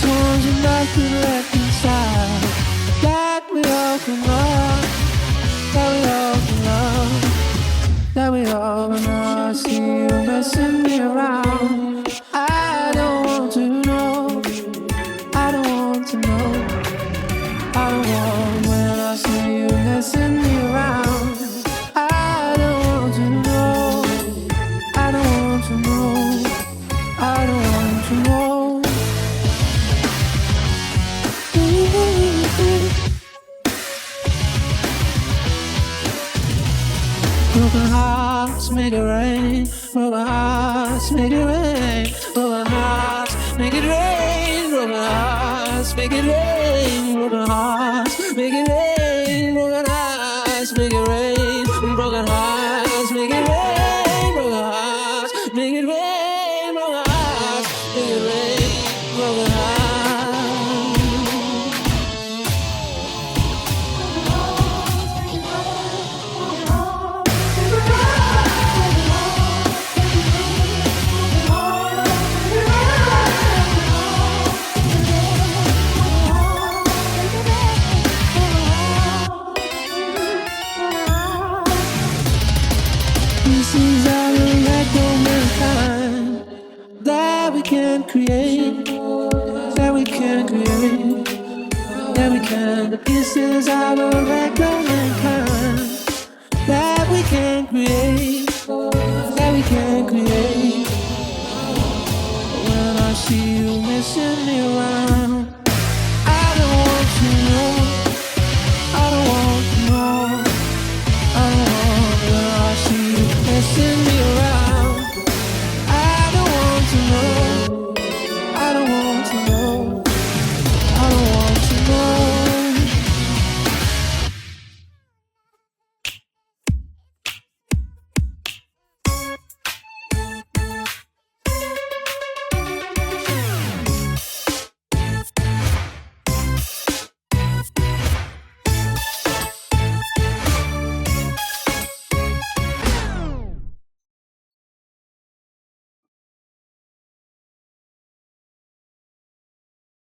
songs you like to reconcile. That we all can love, that we all can love, that we all can love. I see you messing me around. I don't want to know, I don't want to know, I don't want when I see you messing me around. I don't want to know, I don't want to know, I don't want to know. Broken hearts make it rain, broken hearts make it rain, broken hearts make it rain, broken hearts make it rain, broken hearts make it rain, broken hearts make it rain, broken hearts make it rain, broken hearts make it rain, broken hearts make it rain, broken hearts. This is our echo mankind that we can create, that we can create, that we can. This is our echo mankind that we can create, that we can create. When I see you missing me around.